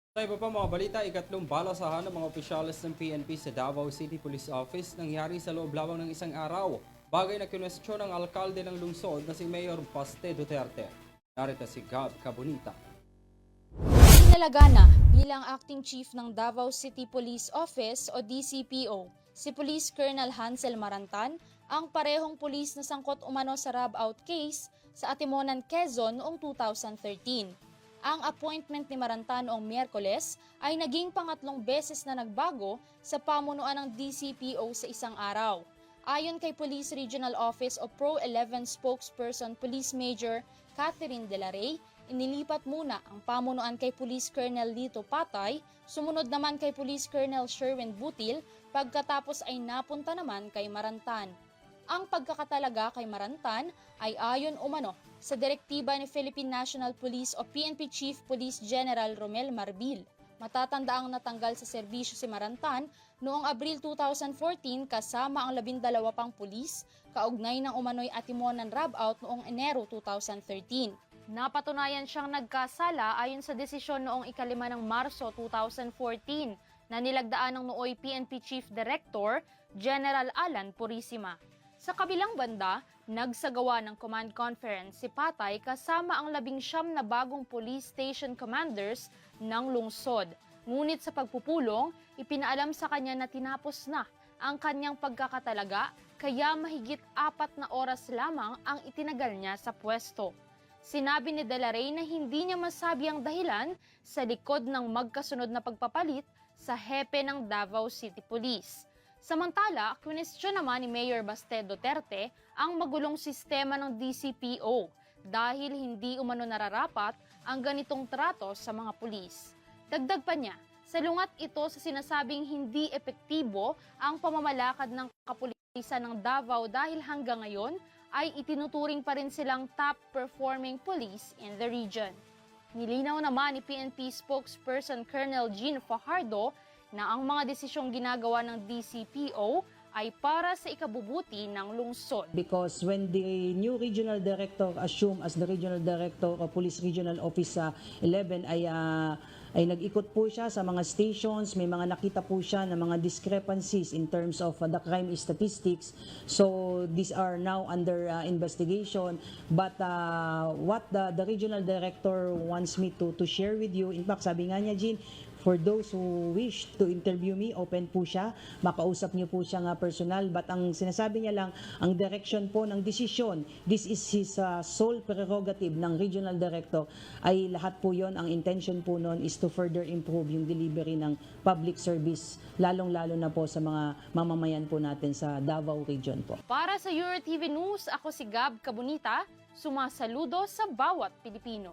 Sa iba pa mga balita, ikatlong balasahan ng mga opisyalis ng PNP sa Davao City Police Office nangyari sa loob lamang ng isang araw. Bagay na kinwestiyon ng alkalde ng lungsod na si Mayor Baste Duterte. Narito si Gab Cabonita. Inalaga na bilang Acting Chief ng Davao City Police Office o DCPO si Police Colonel Hansel Marantan, ang parehong pulis na sangkot umano sa rob-out case sa Atimonan, Quezon noong 2013. Ang appointment ni Marantan noong Miyerkules ay naging pangatlong beses na nagbago sa pamunuan ng DCPO sa isang araw. Ayon kay Police Regional Office o Pro 11 spokesperson Police Major Catherine De La Rey, inilipat muna ang pamunuan kay Police Colonel Lito Patay, sumunod naman kay Police Colonel Sherwin Butil, pagkatapos ay napunta naman kay Marantan. Ang pagkakatalaga kay Marantan ay ayon umano sa direktiba ni Philippine National Police o PNP Chief Police General Romel Marbil. Matatandaang natanggal sa serbisyo si Marantan noong Abril 2014 kasama ang 12 pang pulis, kaugnay ng umano'y Atimonan rob-out noong Enero 2013. Napatunayan siyang nagkasala ayon sa desisyon noong 5 ng Marso 2014 na nilagdaan ng nooy PNP Chief Director General Alan Purisima. Sa kabilang banda, nagsagawa ng command conference si Patay kasama ang 19 na bagong police station commanders ng lungsod. Ngunit sa pagpupulong, ipinaalam sa kanya na tinapos na ang kanyang pagkakatalaga kaya mahigit 4 na oras lamang ang itinagal niya sa pwesto. Sinabi ni De La Rey na hindi niya masabi ang dahilan sa likod ng magkasunod na pagpapalit sa hepe ng Davao City Police. Samantala, kwestiyon naman ni Mayor Baste Duterte ang magulong sistema ng DCPO dahil hindi umano nararapat ang ganitong trato sa mga pulis. Dagdag pa niya, salungat ito sa sinasabing hindi epektibo ang pamamalakad ng kapulisan ng Davao dahil hanggang ngayon ay itinuturing pa rin silang top-performing police in the region. Nilinaw naman ni PNP spokesperson Colonel Jean Fajardo na ang mga desisyong ginagawa ng DCPO ay para sa ikabubuti ng lungsod. Because when the new regional director assumed as the regional director of Police Regional Office 11 ay nag-ikot po siya sa mga stations, may mga nakita po siya na mga discrepancies in terms of the crime statistics. So these are now under investigation. But what the regional director wants me to share with you, in fact sabi nga niya, Jean, for those who wish to interview me, open po siya. Makausap niyo po siya nga personal. But ang sinasabi niya lang, ang direction po ng desisyon, this is his sole prerogative ng regional director, ay lahat po yon, ang intention po nun is to further improve yung delivery ng public service, lalong-lalo na po sa mga mamamayan po natin sa Davao region po. Para sa EuroTV News, ako si Gab Cabonita, sumasaludo sa bawat Pilipino.